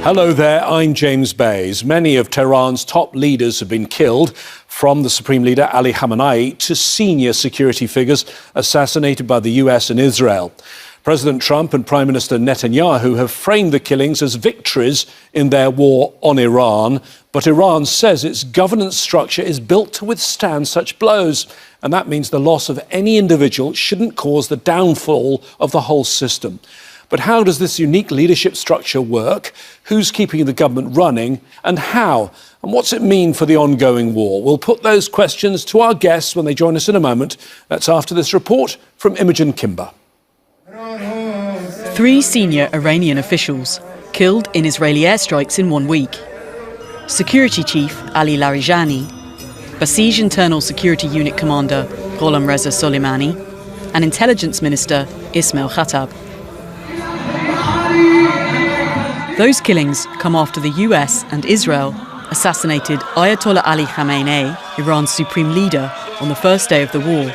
Hello there, I'm James Bays. Many of Tehran's top leaders have been killed, from the Supreme Leader Ali Khamenei to senior security figures assassinated by the US and Israel. President Trump and Prime Minister Netanyahu have framed the killings as victories in their war on Iran, but Iran says its governance structure is built to withstand such blows, and that means the loss of any individual shouldn't cause the downfall of the whole system. But how does this unique leadership structure work? Who's keeping the government running and how? And what's it mean for the ongoing war? We'll put those questions to our guests when they join us in a moment. That's after this report from Imogen Kimber. 3 senior Iranian officials killed in Israeli airstrikes in 1 week. Security Chief Ali Larijani, Basij Internal Security Unit Commander Gholam Reza Soleimani, and Intelligence Minister Ismail Khattab. Those killings come after the US and Israel assassinated Ayatollah Ali Khamenei, Iran's supreme leader, on the first day of the war.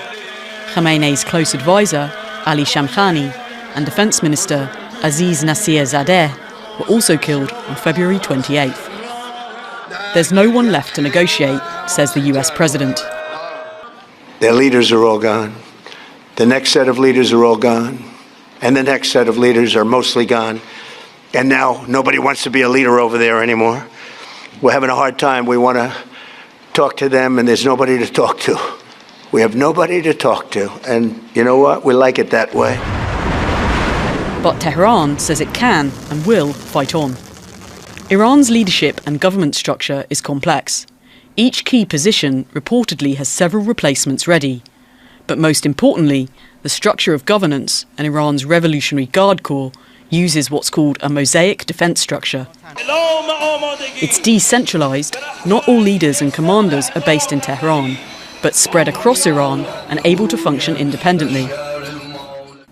Khamenei's close advisor, Ali Shamkhani, and Defence Minister Aziz Nasir-Zadeh were also killed on February 28th. There's no one left to negotiate, says the US president. Their leaders are all gone. The next set of leaders are all gone. And the next set of leaders are mostly gone. And now nobody wants to be a leader over there anymore. We're having a hard time. We want to talk to them, and there's nobody to talk to. We have nobody to talk to. And you know what? We like it that way. But Tehran says it can and will fight on. Iran's leadership and government structure is complex. Each key position reportedly has several replacements ready. But most importantly, the structure of governance and Iran's Revolutionary Guard Corps uses what's called a mosaic defence structure. It's decentralised. Not all leaders and commanders are based in Tehran, but spread across Iran and able to function independently.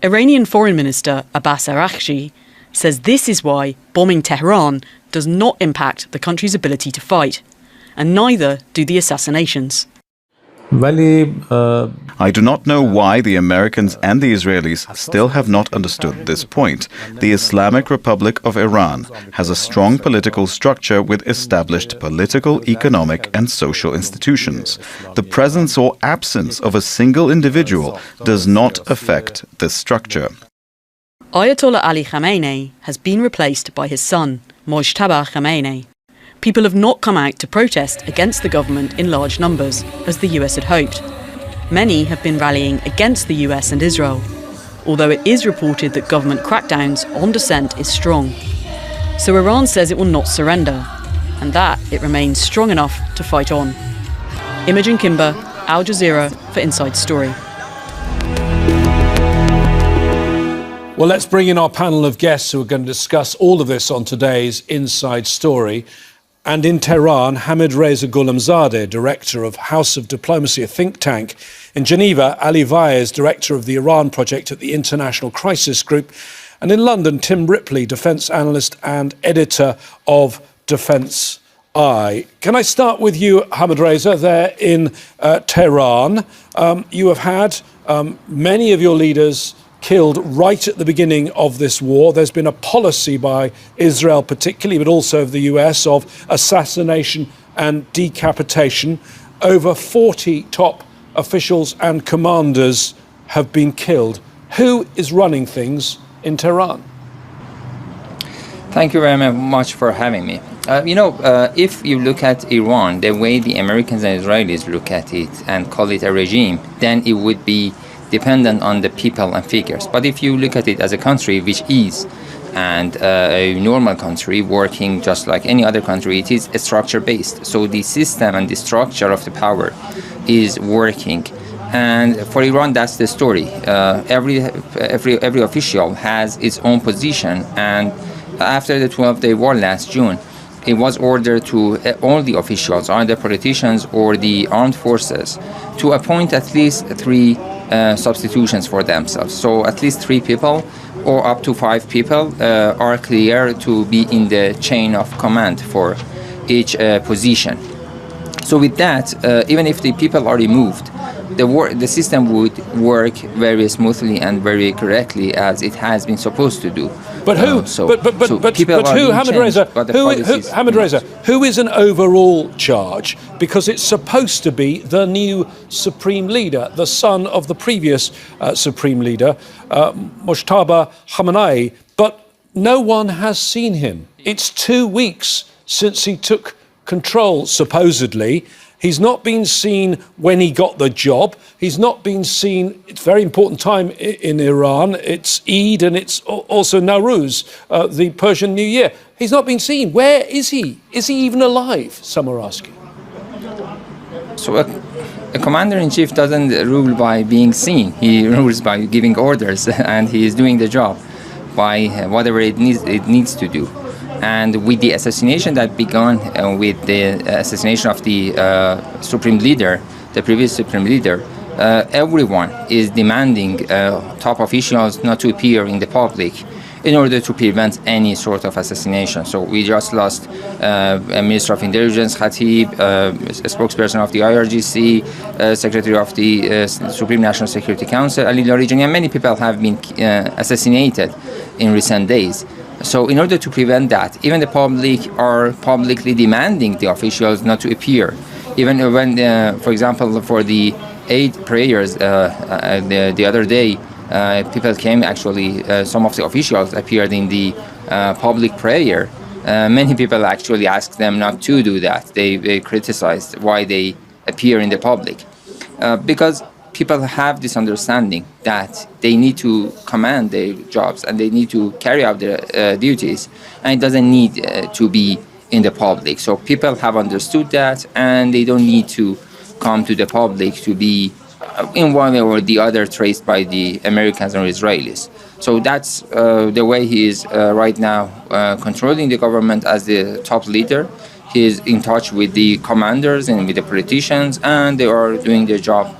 Iranian Foreign Minister Abbas Araghchi says this is why bombing Tehran does not impact the country's ability to fight, and neither do the assassinations. I do not know why the Americans and the Israelis still have not understood this point. The Islamic Republic of Iran has a strong political structure with established political, economic and social institutions. The presence or absence of a single individual does not affect this structure. Ayatollah Ali Khamenei has been replaced by his son, Mojtaba Khamenei. People have not come out to protest against the government in large numbers, as the US had hoped. Many have been rallying against the US and Israel, although it is reported that government crackdowns on dissent is strong. So Iran says it will not surrender, and that it remains strong enough to fight on. Imogen Kimber, Al Jazeera for Inside Story. Well, let's bring in our panel of guests who are going to discuss all of this on today's Inside Story. And in Tehran, Hamid Reza Gholamzadeh, director of House of Diplomacy, a think tank. In Geneva, Ali Vaez, director of the Iran project at the International Crisis Group. And in London, Tim Ripley, defence analyst and editor of Defence Eye. Can I start with you, Hamid Reza, there in Tehran? You have had many of your leaders killed right at the beginning of this war. There's been a policy by Israel particularly, but also of the US, of assassination and decapitation. Over 40 top officials and commanders have been killed. Who is running things in Tehran? Thank you very much for having me. If you look at Iran, the way the Americans and Israelis look at it and call it a regime, then it would be dependent on the people and figures. But if you look at it as a country, which is and a normal country working just like any other country, it is structure-based. So the system and the structure of the power is working. And for Iran, that's the story. Every official has its own position. And after the 12-day war last June, it was ordered to all the officials, either politicians or the armed forces, to appoint at least 3 substitutions for themselves. So at least 3 people or up to 5 people are clear to be in the chain of command for each position. So with that, even if the people are removed, the system would work very smoothly and very correctly as it has been supposed to do. But who? But who? Hamid Reza. Who is an overall charge? Because it's supposed to be the new supreme leader, the son of the previous supreme leader, Mojtaba Khamenei. But no one has seen him. It's 2 weeks since he took control, supposedly. He's not been seen when he got the job. He's not been seen. It's a very important time in Iran. It's Eid and it's also Nowruz, the Persian New Year. He's not been seen. Where is he? Is he even alive? Some are asking. So a commander-in-chief doesn't rule by being seen. He rules by giving orders, and he is doing the job by whatever it needs to do. And with the assassination that began with the assassination of the supreme leader, the previous supreme leader, everyone is demanding top officials not to appear in the public in order to prevent any sort of assassination. So we just lost a Minister of Intelligence, Khatib, a spokesperson of the IRGC, Secretary of the Supreme National Security Council, Ali Larijani, and many people have been assassinated in recent days. So in order to prevent that, even the public are publicly demanding the officials not to appear. Even when, for example, for the Eid prayers the other day, people came, actually, some of the officials appeared in the public prayer. Many people actually asked them not to do that. They criticized why they appear in the public. Because people have this understanding that they need to command their jobs and they need to carry out their duties, and it doesn't need to be in the public. So people have understood that, and they don't need to come to the public to be in one way or the other traced by the Americans or Israelis. So that's the way he is right now controlling the government as the top leader. He is in touch with the commanders and with the politicians, and they are doing their job.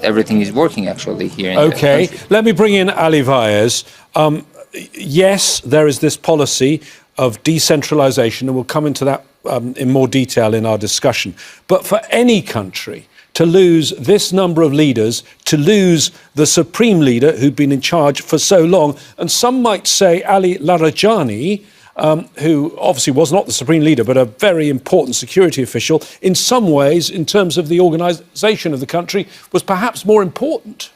Everything is working actually here in the country. Let me bring in Ali Vaez. Yes, there is this policy of decentralization, and we'll come into that in more detail in our discussion. But for any country to lose this number of leaders, to lose the supreme leader who'd been in charge for so long, and some might say Ali Larijani, who obviously was not the supreme leader, but a very important security official, in some ways, in terms of the organisation of the country, was perhaps more important.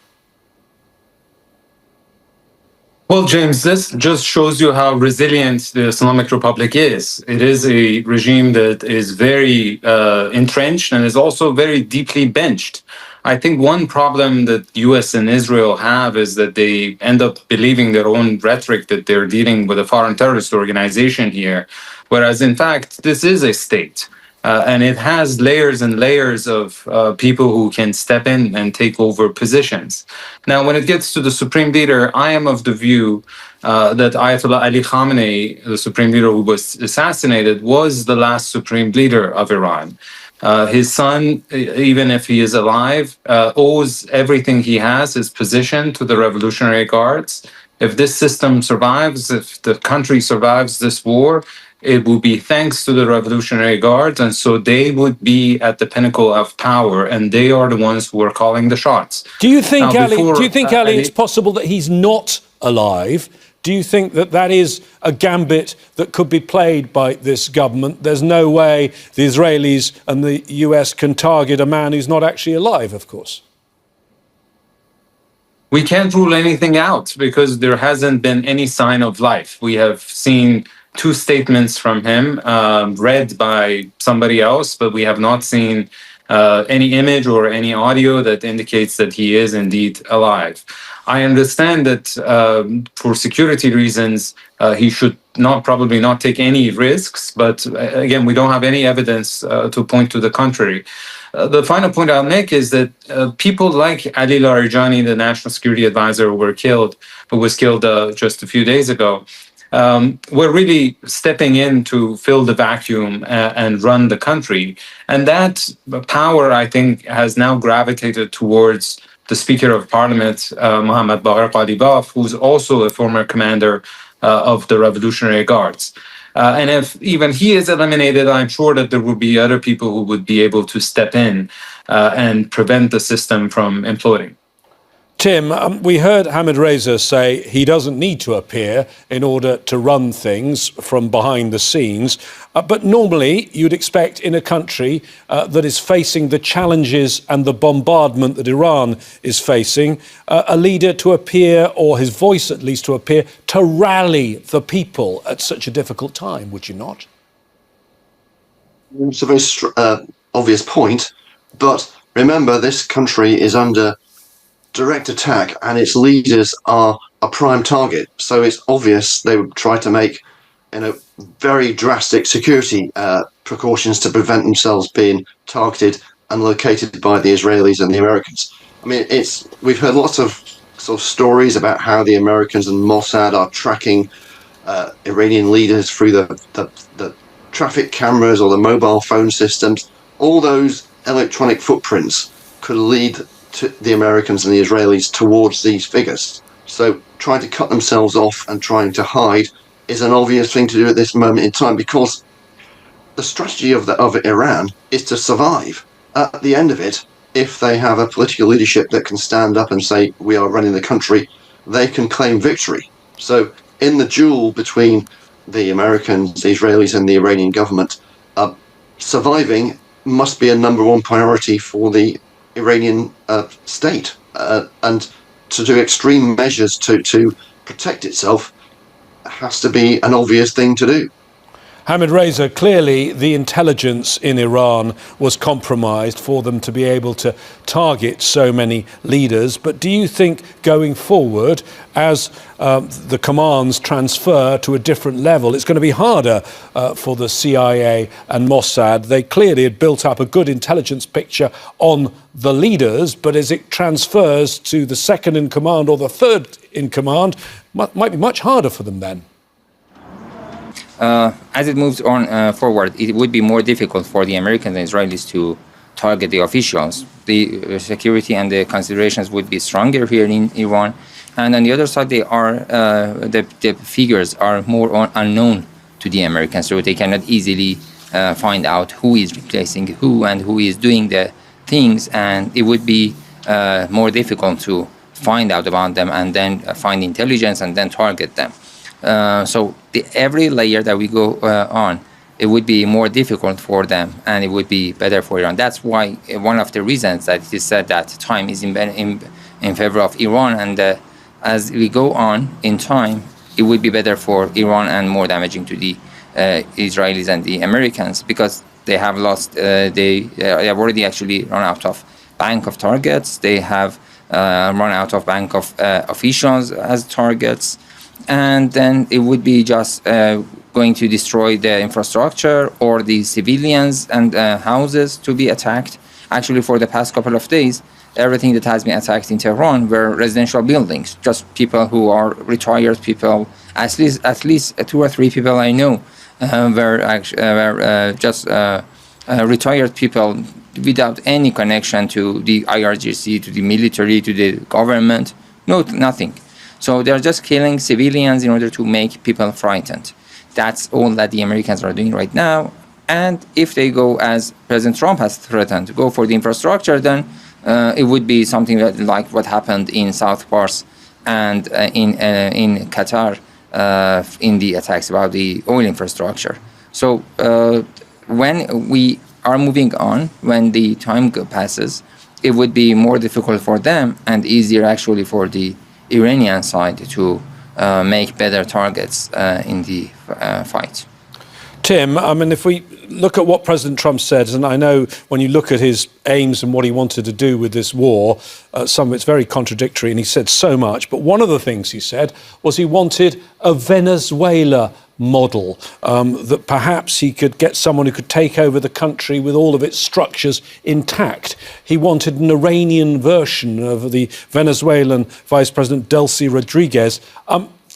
Well, James, this just shows you how resilient the Islamic Republic is. It is a regime that is very entrenched and is also very deeply benched. I think one problem that US and Israel have is that they end up believing their own rhetoric that they're dealing with a foreign terrorist organization here, whereas in fact, this is a state. And it has layers and layers of people who can step in and take over positions. Now, when it gets to the supreme leader, I am of the view that Ayatollah Ali Khamenei, the supreme leader who was assassinated, was the last supreme leader of Iran. His son, even if he is alive, owes everything he has, his position, to the Revolutionary Guards. If this system survives, if the country survives this war, it will be thanks to the Revolutionary Guards, and so they would be at the pinnacle of power, and they are the ones who are calling the shots. Do you think, Ali, it's possible that he's not alive? Do you think that that is a gambit that could be played by this government? There's no way the Israelis and the US can target a man who's not actually alive, of course. We can't rule anything out because there hasn't been any sign of life. We have seen 2 statements from him read by somebody else, but we have not seen any image or any audio that indicates that he is indeed alive. I understand that for security reasons, he should probably not take any risks, but again, we don't have any evidence to point to the contrary. The final point I'll make is that people like Ali Larijani, the national security advisor who was killed just a few days ago, we're really stepping in to fill the vacuum and run the country. And that power, I think, has now gravitated towards the Speaker of Parliament, Mohammad Bagher Qalibaf, who's also a former commander of the Revolutionary Guards. And if even he is eliminated, I'm sure that there will be other people who would be able to step in and prevent the system from imploding. Tim, we heard Hamid Reza say he doesn't need to appear in order to run things from behind the scenes. But normally you'd expect in a country that is facing the challenges and the bombardment that Iran is facing, a leader to appear, or his voice at least to appear, to rally the people at such a difficult time, would you not? It's a very obvious point, but remember this country is under direct attack and its leaders are a prime target. So it's obvious they would try to make very drastic security precautions to prevent themselves being targeted and located by the Israelis and the Americans. I mean, we've heard lots of sort of stories about how the Americans and Mossad are tracking Iranian leaders through the traffic cameras or the mobile phone systems. All those electronic footprints could lead to the Americans and the Israelis towards these figures. So trying to cut themselves off and trying to hide is an obvious thing to do at this moment in time, because the strategy of Iran is to survive. At the end of it, if they have a political leadership that can stand up and say, we are running the country, they can claim victory. So in the duel between the Americans, the Israelis and the Iranian government, surviving must be a number one priority for the Iranian state, and to do extreme measures to protect itself has to be an obvious thing to do. Hamid Reza, clearly the intelligence in Iran was compromised for them to be able to target so many leaders. But do you think going forward, as the commands transfer to a different level, it's going to be harder for the CIA and Mossad? They clearly had built up a good intelligence picture on the leaders, but as it transfers to the second in command or the third in command, might be much harder for them then. As it moves on forward, it would be more difficult for the Americans and Israelis to target the officials. The security and the considerations would be stronger here in Iran. And on the other side, they are the figures are more unknown to the Americans, so they cannot easily find out who is replacing who and who is doing the things. And it would be more difficult to find out about them and then find intelligence and then target them. So every layer that we go on, it would be more difficult for them, and it would be better for Iran. That's why one of the reasons that it is said that time is in favor of Iran, and as we go on in time, it would be better for Iran and more damaging to the Israelis and the Americans, because they have lost, they have already actually run out of bank of targets. They have run out of bank of officials as targets. And then it would be just going to destroy the infrastructure or the civilians and houses to be attacked. Actually, for the past couple of days, everything that has been attacked in Tehran were residential buildings, just people who are retired people. At least 2 or 3 people I know were just retired people without any connection to the IRGC, to the military, to the government. No, nothing. So they're just killing civilians in order to make people frightened. That's all that the Americans are doing right now. And if they go, as President Trump has threatened, to go for the infrastructure, then it would be something like what happened in South Pars and in Qatar in the attacks about the oil infrastructure. So when we are moving on, when the time passes, it would be more difficult for them and easier actually for the Iranian side to make better targets in the fight. Tim, I mean, if we look at what President Trump said, and I know when you look at his aims and what he wanted to do with this war, some of it's very contradictory, and he said so much. But one of the things he said was he wanted a Venezuela model, that perhaps he could get someone who could take over the country with all of its structures intact. He wanted an Iranian version of the Venezuelan Vice President Delcy Rodriguez.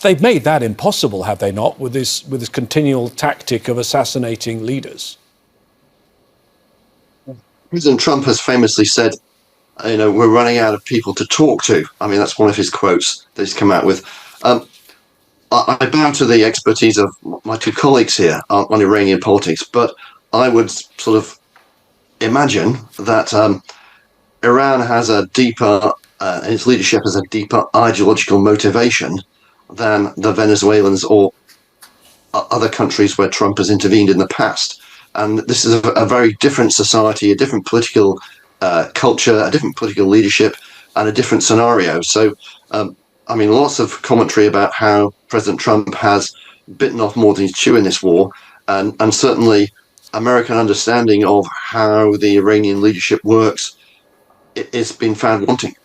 They've made that impossible, have they not, with this continual tactic of assassinating leaders? President Trump has famously said, we're running out of people to talk to. I mean, that's one of his quotes that he's come out with. I bow to the expertise of my 2 colleagues here on Iranian politics, but I would sort of imagine that Iran has a deeper and its leadership has a deeper ideological motivation than the Venezuelans or other countries where Trump has intervened in the past. And this is a very different society, a different political culture, a different political leadership, and a different scenario. So, lots of commentary about how President Trump has bitten off more than he's chewing in this war, and certainly American understanding of how the Iranian leadership works it's been found wanting.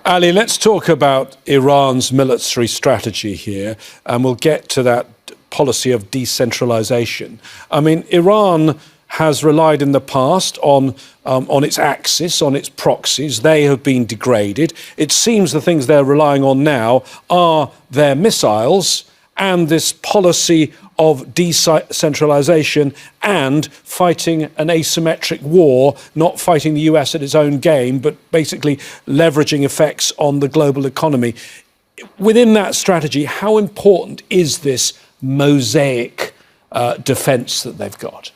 Ali, let's talk about Iran's military strategy here, and we'll get to that policy of decentralization. Iran has relied in the past on its axis, on its proxies. They have been degraded. It seems the things they're relying on now are their missiles and this policy of decentralization and fighting an asymmetric war, not fighting the US at its own game, but basically leveraging effects on the global economy. Within that strategy, how important is this mosaic defense that they've got?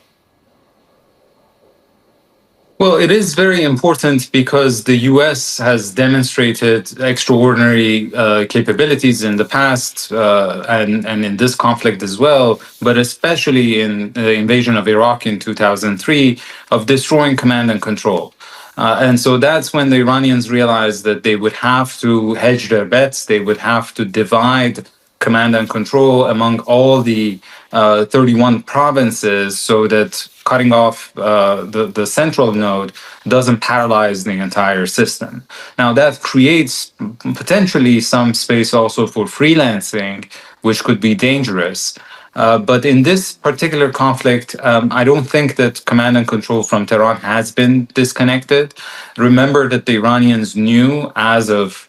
Well, it is very important because the U.S. has demonstrated extraordinary capabilities in the past and in this conflict as well, but especially in the invasion of Iraq in 2003, of destroying command and control. And so that's when the Iranians realized that they would have to hedge their bets, they would have to divide command and control among all the 31 provinces so that cutting off the central node doesn't paralyze the entire system. Now that creates potentially some space also for freelancing, which could be dangerous. But in this particular conflict, I don't think that command and control from Tehran has been disconnected. Remember that the Iranians knew as of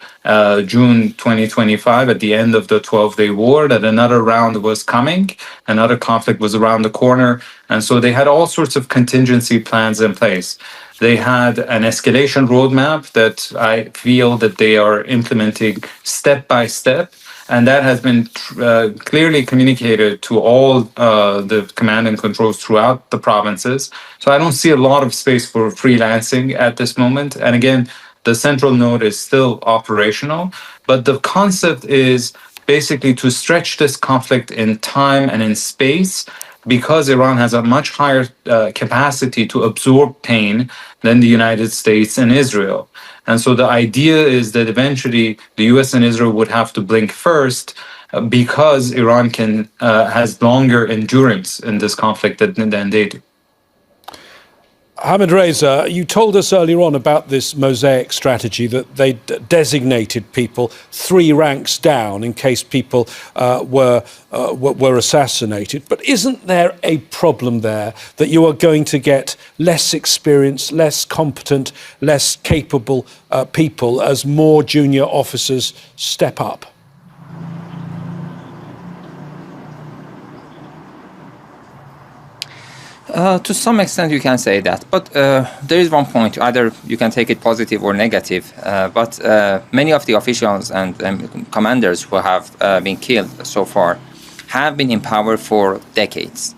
June 2025, at the end of the 12-day war, that another round was coming, another conflict was around the corner. And so they had all sorts of contingency plans in place. They had an escalation roadmap that I feel that they are implementing step by step. And that has been clearly communicated to all the command and controls throughout the provinces. So I don't see a lot of space for freelancing at this moment. And again, the central node is still operational. But the concept is basically to stretch this conflict in time and in space, because Iran has a much higher capacity to absorb pain than the United States and Israel. And so the idea is that eventually the US and Israel would have to blink first because Iran has longer endurance in this conflict than they do. Ahmed Reza, you told us earlier on about this mosaic strategy that they designated people 3 ranks down in case people were assassinated. But isn't there a problem there that you are going to get less experienced, less competent, less capable people as more junior officers step up? To some extent, you can say that. But there is one point, either you can take it positive or negative. But many of the officials and commanders who have been killed so far have been in power for decades.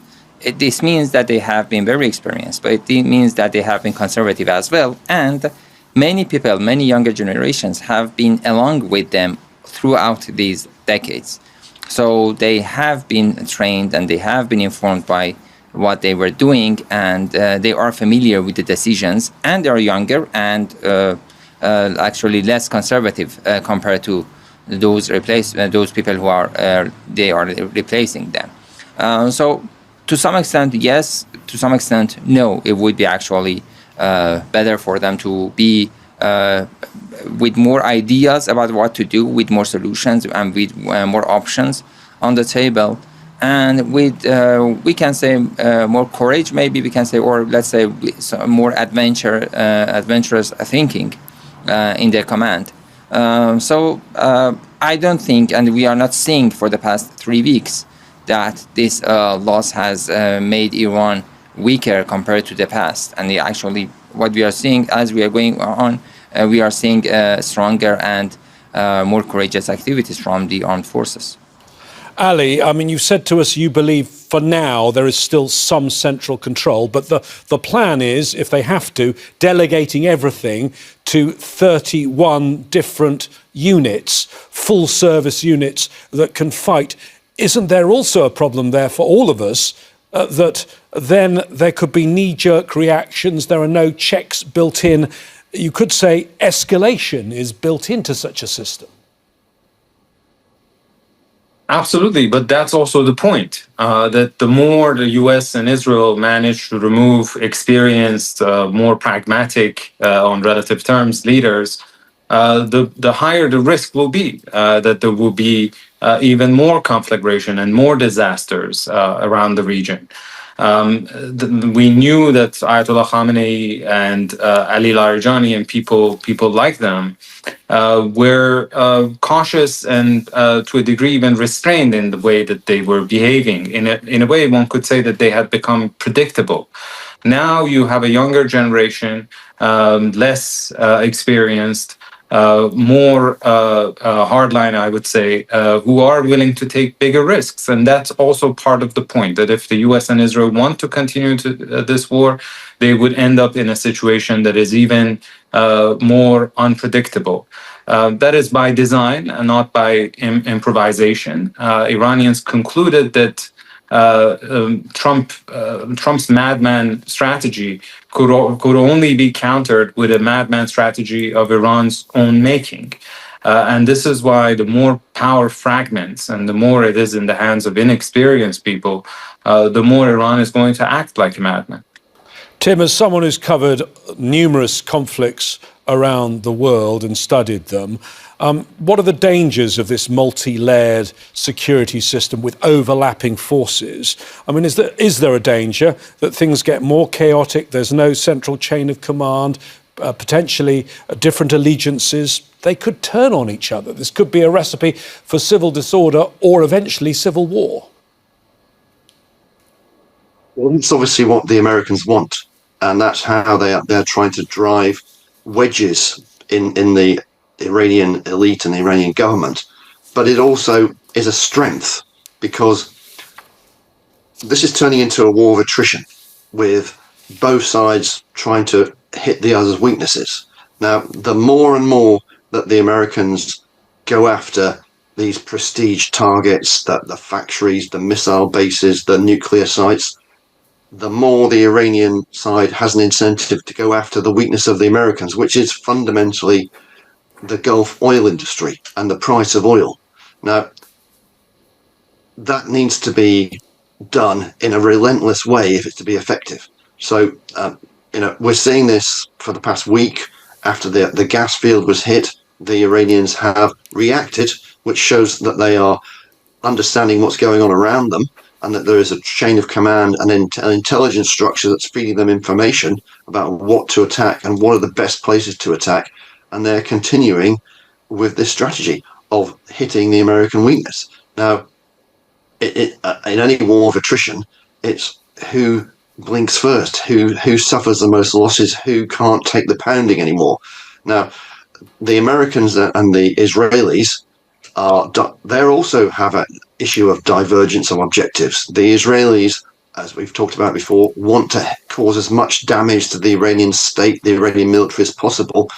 This means that they have been very experienced, but it means that they have been conservative as well. And many people, many younger generations have been along with them throughout these decades. So they have been trained and they have been informed by what they were doing, and they are familiar with the decisions, and they are younger and actually less conservative compared to those people who are replacing them. So to some extent, yes. To some extent, no. It would be actually better for them to be with more ideas about what to do, with more solutions and with more options on the table. And with, we can say, more courage, maybe we can say, or let's say more adventurous thinking in their command. So I don't think, and we are not seeing for the past 3 weeks, that this loss has made Iran weaker compared to the past. And actually, what we are seeing as we are going on, we are seeing stronger and more courageous activities from the armed forces. Ali, you said to us you believe for now there is still some central control, but the plan is, if they have to, delegating everything to 31 different units, full service units that can fight. Isn't there also a problem there for all of us that then there could be knee-jerk reactions, there are no checks built in? You could say escalation is built into such a system. Absolutely, but that's also the point, that the more the US and Israel manage to remove experienced, more pragmatic, on relative terms, leaders, the higher the risk will be that there will be even more conflagration and more disasters around the region. We knew that Ayatollah Khamenei and Ali Larijani and people like them were cautious and to a degree even restrained in the way that they were behaving. In a way, one could say that they had become predictable. Now you have a younger generation, less experienced, more hardline, I would say, who are willing to take bigger risks. And that's also part of the point, that if the US and Israel want to continue this war, they would end up in a situation that is even more unpredictable. That is by design and not by improvisation. Iranians concluded that Trump's madman strategy could only be countered with a madman strategy of Iran's own making. And this is why the more power fragments and the more it is in the hands of inexperienced people, the more Iran is going to act like a madman. Tim, as someone who's covered numerous conflicts around the world and studied them, what are the dangers of this multi-layered security system with overlapping forces? I mean, is there a danger that things get more chaotic, there's no central chain of command, potentially different allegiances? They could turn on each other. This could be a recipe for civil disorder or eventually civil war. Well, it's obviously what the Americans want, and that's how they're trying to drive wedges in the Iranian elite and the Iranian government. But it also is a strength, because this is turning into a war of attrition, with both sides trying to hit the other's weaknesses. Now, the more and more that the Americans go after these prestige targets, the factories, the missile bases, the nuclear sites, the more the Iranian side has an incentive to go after the weakness of the Americans, which is fundamentally the Gulf oil industry and the price of oil. Now, that needs to be done in a relentless way if it's to be effective. So, we're seeing this for the past week. After the gas field was hit, the Iranians have reacted, which shows that they are understanding what's going on around them, and that there is a chain of command and an intelligence structure that's feeding them information about what to attack and what are the best places to attack. And they're continuing with this strategy of hitting the American weakness. Now, in any war of attrition, it's who blinks first, who suffers the most losses, who can't take the pounding anymore. Now, the Americans and the Israelis they also have an issue of divergence of objectives. The Israelis, as we've talked about before, want to cause as much damage to the Iranian state, the Iranian military, as possible.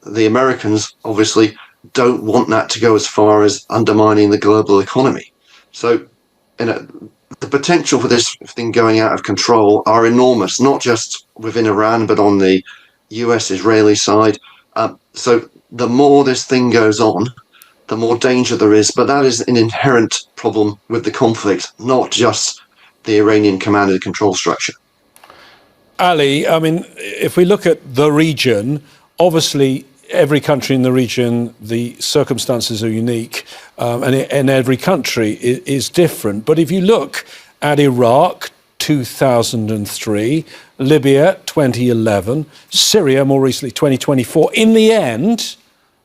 The Americans obviously don't want that to go as far as undermining the global economy. So, the potential for this thing going out of control are enormous, not just within Iran, but on the US-Israeli side. So the more this thing goes on, the more danger there is. But that is an inherent problem with the conflict, not just the Iranian command and control structure. Ali, I mean, if we look at the region, obviously every country in the region, the circumstances are unique, and every country is different. But if you look at Iraq, 2003, Libya, 2011, Syria, more recently, 2024, in the end,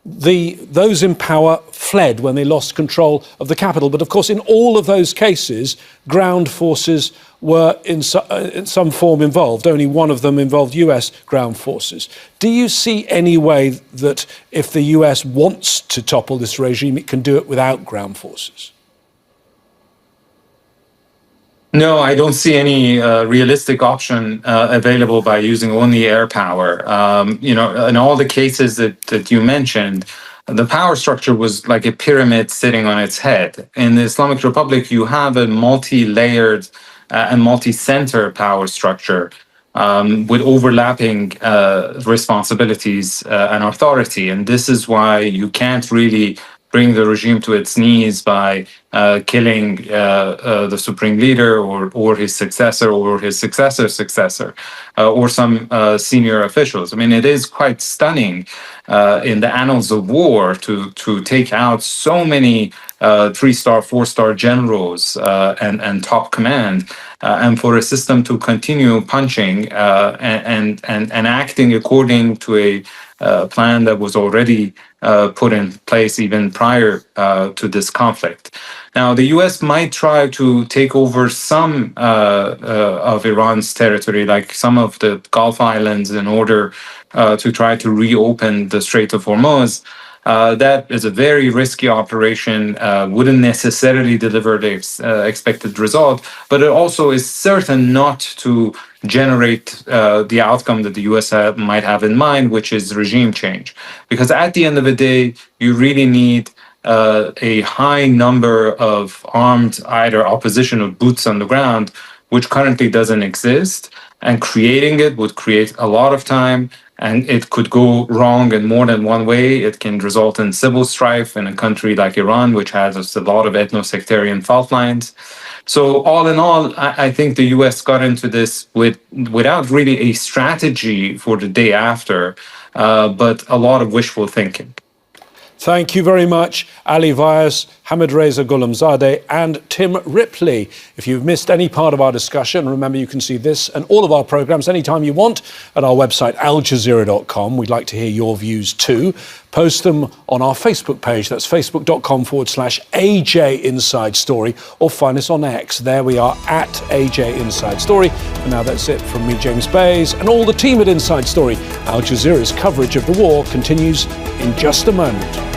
those in power fled when they lost control of the capital. But of course, in all of those cases, ground forces were in some form involved. Only one of them involved US ground forces. Do you see any way that if the US wants to topple this regime, it can do it without ground forces? No, I don't see any realistic option available by using only air power. In all the cases that you mentioned, the power structure was like a pyramid sitting on its head. In the Islamic Republic, you have a multi-layered and multi-center power structure with overlapping responsibilities and authority. And this is why you can't really bring the regime to its knees by killing the supreme leader or his successor or his successor's successor or some senior officials. I mean, it is quite stunning in the annals of war to take out so many 3-star, 4-star generals and top command, and for a system to continue punching and acting according to a plan that was already put in place even prior to this conflict. Now, the U.S. might try to take over some of Iran's territory, like some of the Gulf Islands, in order to try to reopen the Strait of Hormuz. That is a very risky operation, wouldn't necessarily deliver the expected result, but it also is certain not to generate the outcome that the US might have in mind, which is regime change. Because at the end of the day, you really need a high number of armed either opposition or boots on the ground, which currently doesn't exist. And creating it would create a lot of time, and it could go wrong in more than one way. It can result in civil strife in a country like Iran, which has a lot of ethno-sectarian fault lines. So all in all, I think the US got into this without really a strategy for the day after, but a lot of wishful thinking. Thank you very much, Ali Vyas, Hamid Reza Ghulamzadeh and Tim Ripley. If you've missed any part of our discussion, remember you can see this and all of our programmes anytime you want at our website, aljazeera.com. We'd like to hear your views too. Post them on our Facebook page. That's facebook.com/AJ Inside Story, or find us on X. There we are at AJ Inside Story. And now that's it from me, James Bays, and all the team at Inside Story. Al Jazeera's coverage of the war continues in just a moment.